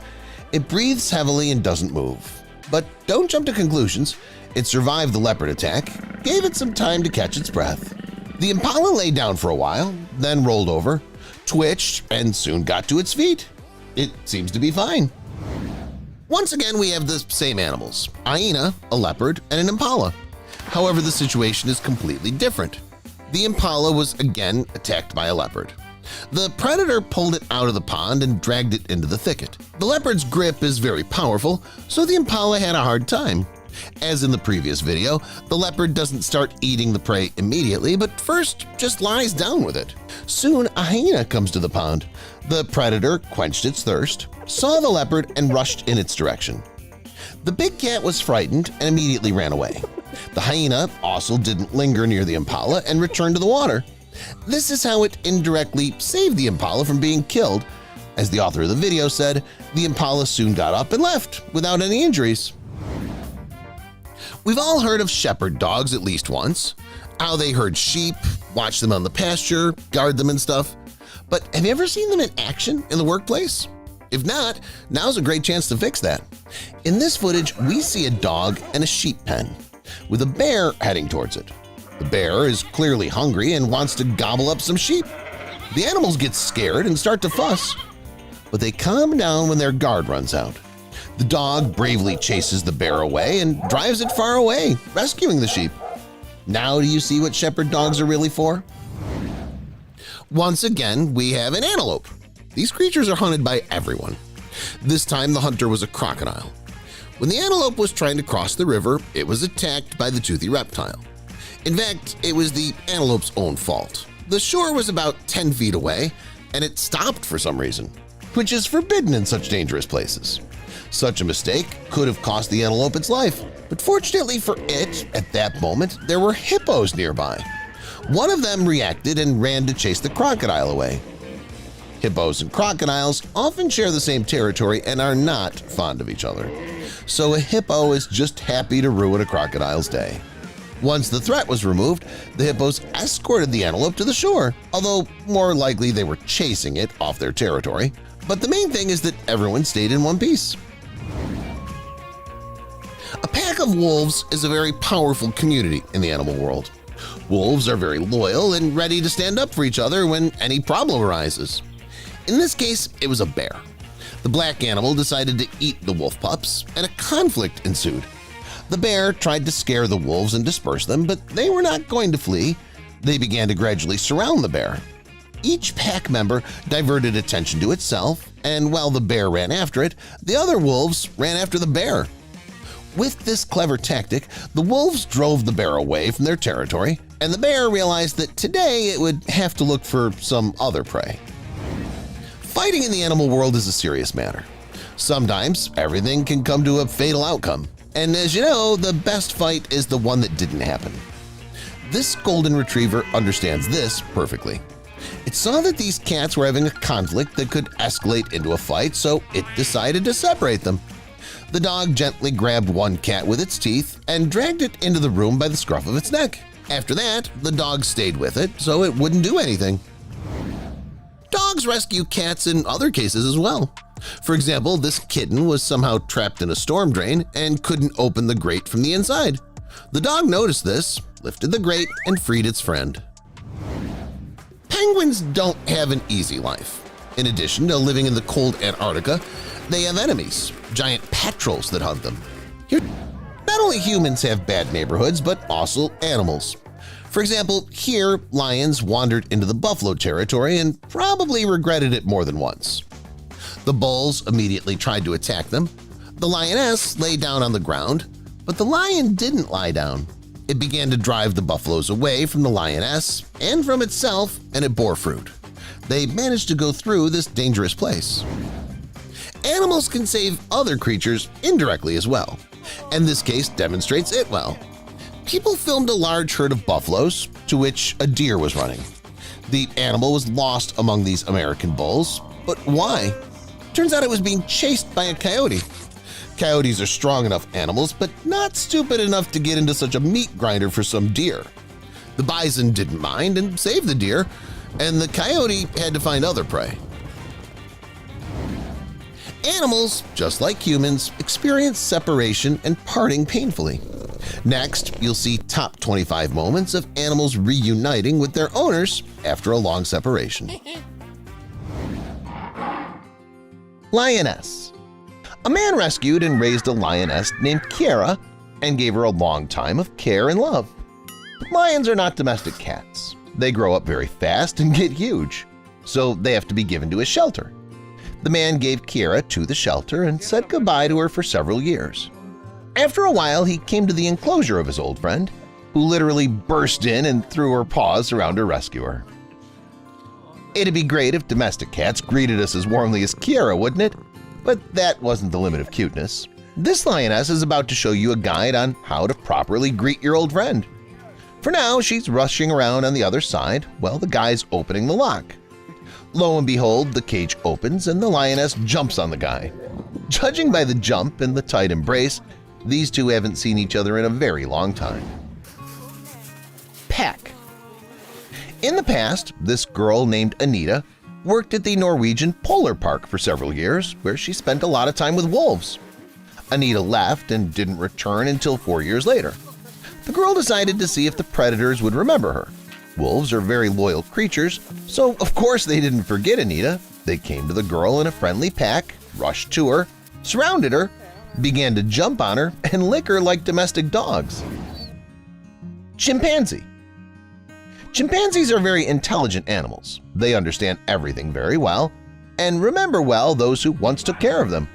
It breathes heavily and doesn't move. But don't jump to conclusions. It survived the leopard attack, gave it some time to catch its breath. The impala lay down for a while, then rolled over, twitched, and soon got to its feet. It seems to be fine. Once again, we have the same animals, a hyena, a leopard, and an impala. However, the situation is completely different. The impala was again attacked by a leopard. The predator pulled it out of the pond and dragged it into the thicket. The leopard's grip is very powerful, so the impala had a hard time. As in the previous video, the leopard doesn't start eating the prey immediately, but first just lies down with it. Soon, a hyena comes to the pond. The predator quenched its thirst, saw the leopard, and rushed in its direction. The big cat was frightened and immediately ran away. The hyena also didn't linger near the impala and returned to the water. This is how it indirectly saved the impala from being killed. As the author of the video said, the impala soon got up and left without any injuries. We've all heard of shepherd dogs at least once, how they herd sheep, watch them on the pasture, guard them and stuff. But have you ever seen them in action in the workplace? If not, now's a great chance to fix that. In this footage, we see a dog in a sheep pen, with a bear heading towards it. The bear is clearly hungry and wants to gobble up some sheep. The animals get scared and start to fuss, but they calm down when their guard runs out. The dog bravely chases the bear away and drives it far away, rescuing the sheep. Now do you see what shepherd dogs are really for? Once again, we have an antelope. These creatures are hunted by everyone. This time the hunter was a crocodile. When the antelope was trying to cross the river, it was attacked by the toothy reptile. In fact, it was the antelope's own fault. The shore was about 10 feet away, and it stopped for some reason, which is forbidden in such dangerous places. Such a mistake could have cost the antelope its life, but fortunately for it, at that moment, there were hippos nearby. One of them reacted and ran to chase the crocodile away. Hippos and crocodiles often share the same territory and are not fond of each other. So a hippo is just happy to ruin a crocodile's day. Once the threat was removed, the hippos escorted the antelope to the shore, although more likely they were chasing it off their territory. But the main thing is that everyone stayed in one piece. A pack of wolves is a very powerful community in the animal world. Wolves are very loyal and ready to stand up for each other when any problem arises. In this case, it was a bear. The black animal decided to eat the wolf pups, and a conflict ensued. The bear tried to scare the wolves and disperse them, but they were not going to flee. They began to gradually surround the bear. Each pack member diverted attention to itself, and while the bear ran after it, the other wolves ran after the bear. With this clever tactic, the wolves drove the bear away from their territory, and the bear realized that today it would have to look for some other prey. Fighting in the animal world is a serious matter. Sometimes everything can come to a fatal outcome, and as you know, the best fight is the one that didn't happen. This golden retriever understands this perfectly. It saw that these cats were having a conflict that could escalate into a fight, so it decided to separate them. The dog gently grabbed one cat with its teeth and dragged it into the room by the scruff of its neck. After that, the dog stayed with it so it wouldn't do anything. Dogs rescue cats in other cases as well. For example, this kitten was somehow trapped in a storm drain and couldn't open the grate from the inside. The dog noticed this, lifted the grate, and freed its friend. Penguins don't have an easy life. In addition to living in the cold Antarctica, they have enemies, giant patrols that hunt them. Here, not only humans have bad neighborhoods, but also animals. For example, here, lions wandered into the buffalo territory and probably regretted it more than once. The bulls immediately tried to attack them. The lioness lay down on the ground, but the lion didn't lie down. It began to drive the buffaloes away from the lioness and from itself, and it bore fruit. They managed to go through this dangerous place. Animals can save other creatures indirectly as well, and this case demonstrates it well. People filmed a large herd of buffaloes to which a deer was running. The animal was lost among these American bulls, but why? Turns out it was being chased by a coyote. Coyotes are strong enough animals, but not stupid enough to get into such a meat grinder for some deer. The bison didn't mind and saved the deer, and the coyote had to find other prey. Animals, just like humans, experience separation and parting painfully. Next, you'll see top 25 moments of animals reuniting with their owners after a long separation. Lioness. A man rescued and raised a lioness named Kiara and gave her a long time of care and love. Lions are not domestic cats. They grow up very fast and get huge, so they have to be given to a shelter. The man gave Kiara to the shelter and said goodbye to her for several years. After a while, he came to the enclosure of his old friend, who literally burst in and threw her paws around her rescuer. It'd be great if domestic cats greeted us as warmly as Kiara, wouldn't it? But that wasn't the limit of cuteness. This lioness is about to show you a guide on how to properly greet your old friend. For now, she's rushing around on the other side while the guy's opening the lock. Lo and behold, the cage opens and the lioness jumps on the guy. Judging by the jump and the tight embrace, these two haven't seen each other in a very long time. Pack. In the past, this girl named Anita worked at the Norwegian Polar Park for several years, where she spent a lot of time with wolves. Anita left and didn't return until 4 years later. The girl decided to see if the predators would remember her. Wolves are very loyal creatures, so of course they didn't forget Anita. They came to the girl in a friendly pack, rushed to her, surrounded her, began to jump on her, and lick her like domestic dogs. Chimpanzee. Chimpanzees are very intelligent animals. They understand everything very well and remember well those who once took care of them.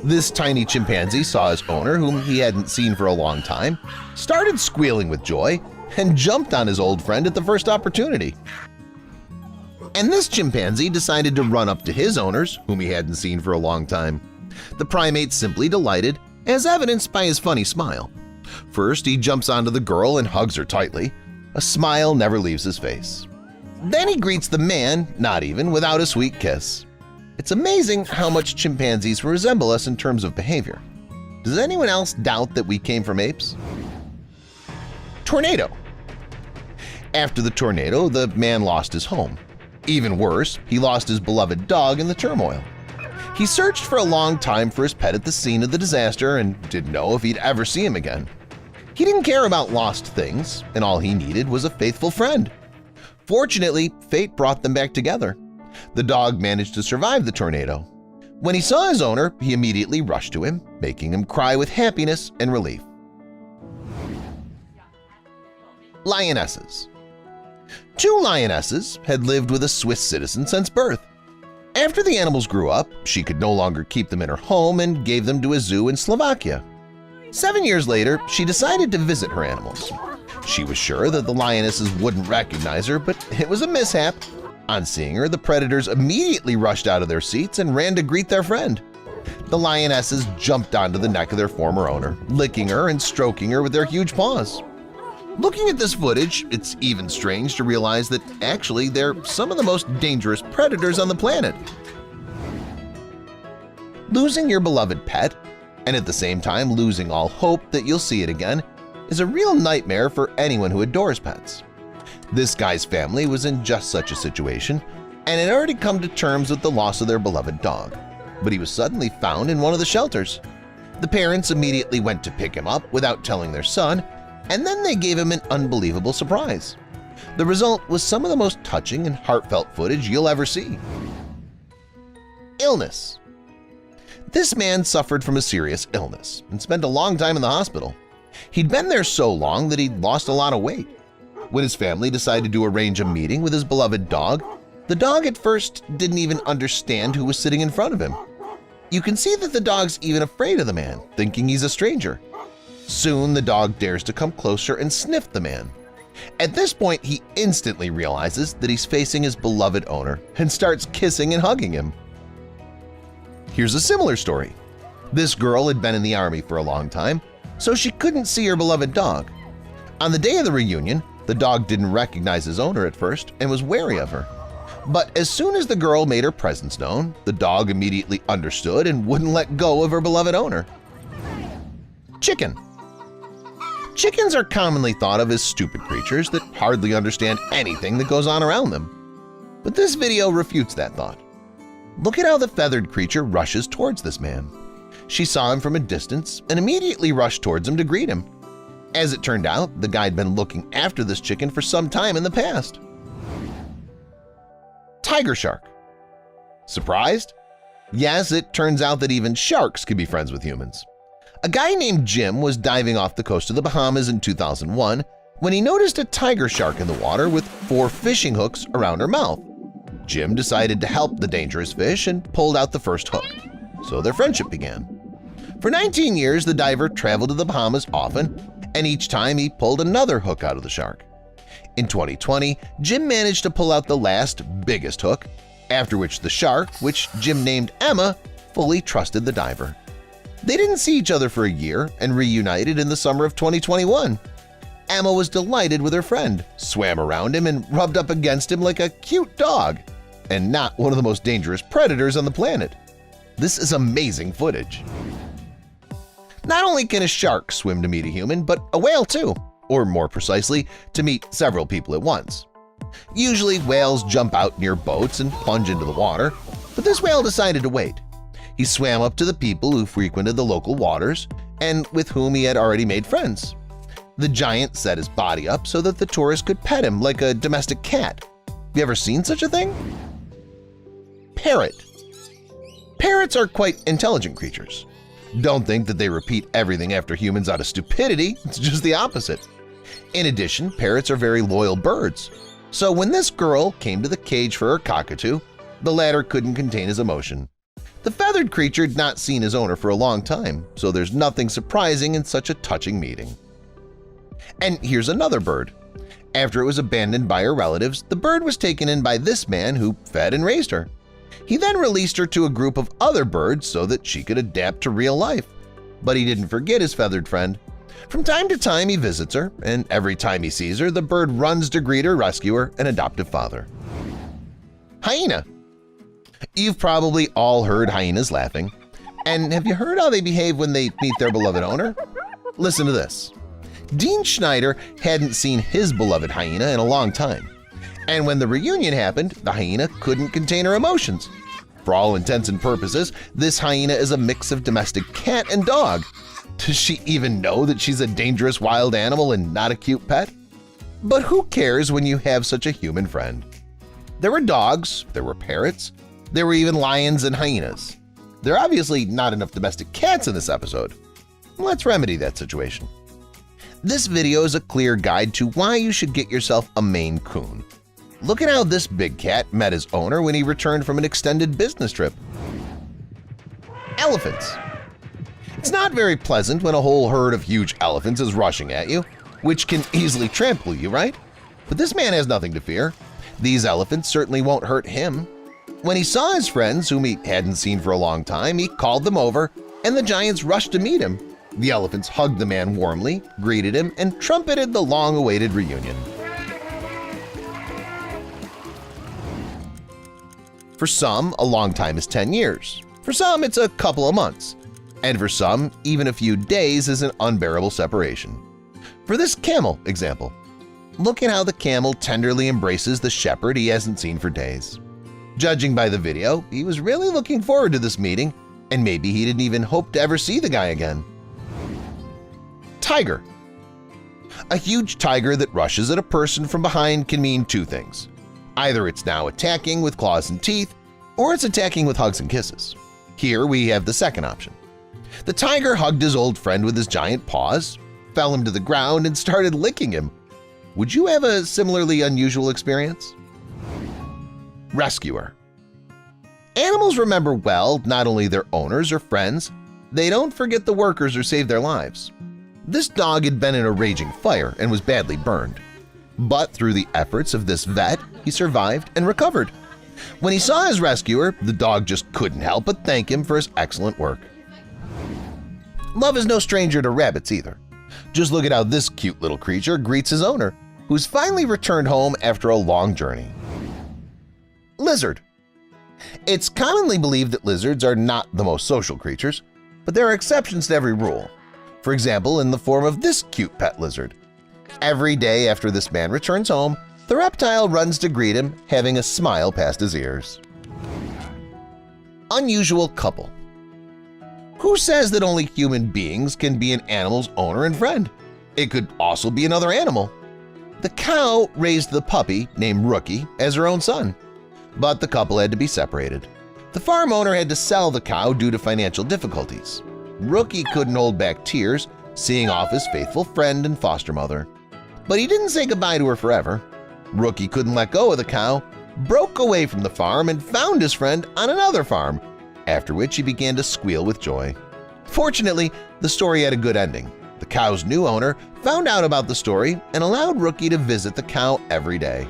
This tiny chimpanzee saw his owner, whom he hadn't seen for a long time, started squealing with joy, and jumped on his old friend at the first opportunity. And this chimpanzee decided to run up to his owners, whom he hadn't seen for a long time. The primate simply delighted, as evidenced by his funny smile. First, he jumps onto the girl and hugs her tightly. A smile never leaves his face. Then he greets the man, not even without a sweet kiss. It's amazing how much chimpanzees resemble us in terms of behavior. Does anyone else doubt that we came from apes? Tornado. After the tornado, the man lost his home. Even worse, he lost his beloved dog in the turmoil. He searched for a long time for his pet at the scene of the disaster and didn't know if he'd ever see him again. He didn't care about lost things, and all he needed was a faithful friend. Fortunately, fate brought them back together. The dog managed to survive the tornado. When he saw his owner, he immediately rushed to him, making him cry with happiness and relief. Lionesses. Two lionesses had lived with a Swiss citizen since birth. After the animals grew up, she could no longer keep them in her home and gave them to a zoo in Slovakia. 7 years later, she decided to visit her animals. She was sure that the lionesses wouldn't recognize her, but it was a mishap. On seeing her, the predators immediately rushed out of their seats and ran to greet their friend. The lionesses jumped onto the neck of their former owner, licking her and stroking her with their huge paws. Looking at this footage, it's even strange to realize that actually they're some of the most dangerous predators on the planet. Losing your beloved pet, and at the same time losing all hope that you'll see it again, is a real nightmare for anyone who adores pets. This guy's family was in just such a situation and had already come to terms with the loss of their beloved dog, but he was suddenly found in one of the shelters. The parents immediately went to pick him up without telling their son, and then they gave him an unbelievable surprise. The result was some of the most touching and heartfelt footage you'll ever see. Illness. This man suffered from a serious illness and spent a long time in the hospital. He'd been there so long that he'd lost a lot of weight. When his family decided to arrange a meeting with his beloved dog, the dog at first didn't even understand who was sitting in front of him. You can see that the dog's even afraid of the man, thinking he's a stranger. Soon the dog dares to come closer and sniff the man. At this point, he instantly realizes that he's facing his beloved owner and starts kissing and hugging him. Here's a similar story. This girl had been in the army for a long time, so she couldn't see her beloved dog. On the day of the reunion, the dog didn't recognize his owner at first and was wary of her. But as soon as the girl made her presence known, the dog immediately understood and wouldn't let go of her beloved owner. Chicken. Chickens are commonly thought of as stupid creatures that hardly understand anything that goes on around them. But this video refutes that thought. Look at how the feathered creature rushes towards this man. She saw him from a distance and immediately rushed towards him to greet him. As it turned out, the guy had been looking after this chicken for some time in the past. Tiger shark. Surprised? Yes, it turns out that even sharks can be friends with humans. A guy named Jim was diving off the coast of the Bahamas in 2001 when he noticed a tiger shark in the water with 4 fishing hooks around her mouth. Jim decided to help the dangerous fish and pulled out the first hook, so their friendship began. For 19 years, the diver traveled to the Bahamas often, and each time he pulled another hook out of the shark. In 2020, Jim managed to pull out the last, biggest hook, after which the shark, which Jim named Emma, fully trusted the diver. They didn't see each other for a year and reunited in the summer of 2021. Emma was delighted with her friend, swam around him and rubbed up against him like a cute dog, and not one of the most dangerous predators on the planet. This is amazing footage. Not only can a shark swim to meet a human, but a whale too, or more precisely, to meet several people at once. Usually whales jump out near boats and plunge into the water, but this whale decided to wait. He swam up to the people who frequented the local waters and with whom he had already made friends. The giant set his body up so that the tourists could pet him like a domestic cat. You ever seen such a thing? Parrot. Parrots are quite intelligent creatures. Don't think that they repeat everything after humans out of stupidity, it's just the opposite. In addition, parrots are very loyal birds. So when this girl came to the cage for her cockatoo, the latter couldn't contain his emotion. The feathered creature had not seen his owner for a long time, so there's nothing surprising in such a touching meeting. And here's another bird. After it was abandoned by her relatives, the bird was taken in by this man who fed and raised her. He then released her to a group of other birds so that she could adapt to real life. But he didn't forget his feathered friend. From time to time he visits her, and every time he sees her, the bird runs to greet her rescuer and adoptive father. Hyena. You've probably all heard hyenas laughing. And have you heard how they behave when they meet their beloved owner? Listen to this. Dean Schneider hadn't seen his beloved hyena in a long time. And when the reunion happened, the hyena couldn't contain her emotions. For all intents and purposes, this hyena is a mix of domestic cat and dog. Does she even know that she's a dangerous wild animal and not a cute pet? But who cares when you have such a human friend? There were dogs, there were parrots, there were even lions and hyenas. There are obviously not enough domestic cats in this episode. Let's remedy that situation. This video is a clear guide to why you should get yourself a Maine Coon. Look at how this big cat met his owner when he returned from an extended business trip. Elephants. It's not very pleasant when a whole herd of huge elephants is rushing at you, which can easily trample you, right? But this man has nothing to fear. These elephants certainly won't hurt him. When he saw his friends, whom he hadn't seen for a long time, he called them over, and the giants rushed to meet him. The elephants hugged the man warmly, greeted him, and trumpeted the long-awaited reunion. For some, a long time is 10 years. For some, it's a couple of months. And for some, even a few days is an unbearable separation. For this camel example, look at how the camel tenderly embraces the shepherd he hasn't seen for days. Judging by the video, he was really looking forward to this meeting, and maybe he didn't even hope to ever see the guy again. Tiger. A huge tiger that rushes at a person from behind can mean two things. Either it's now attacking with claws and teeth, or it's attacking with hugs and kisses. Here we have the second option. The tiger hugged his old friend with his giant paws, fell him to the ground, and started licking him. Would you have a similarly unusual experience? Rescuer. Animals remember well not only their owners or friends, they don't forget the workers or save their lives. This dog had been in a raging fire and was badly burned. But through the efforts of this vet, he survived and recovered. When he saw his rescuer, the dog just couldn't help but thank him for his excellent work. Love is no stranger to rabbits either. Just look at how this cute little creature greets his owner, who's finally returned home after a long journey. Lizard. It's commonly believed that lizards are not the most social creatures, but there are exceptions to every rule. For example, in the form of this cute pet lizard. Every day after this man returns home, the reptile runs to greet him, having a smile past his ears. Unusual couple. Who says that only human beings can be an animal's owner and friend? It could also be another animal. The cow raised the puppy, named Rookie, as her own son. But the couple had to be separated. The farm owner had to sell the cow due to financial difficulties. Rookie couldn't hold back tears, seeing off his faithful friend and foster mother. But he didn't say goodbye to her forever. Rookie couldn't let go of the cow, broke away from the farm, and found his friend on another farm, after which he began to squeal with joy. Fortunately, the story had a good ending. The cow's new owner found out about the story and allowed Rookie to visit the cow every day.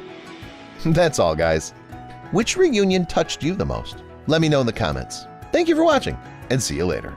That's all, guys. Which reunion touched you the most? Let me know in the comments. Thank you for watching, and see you later.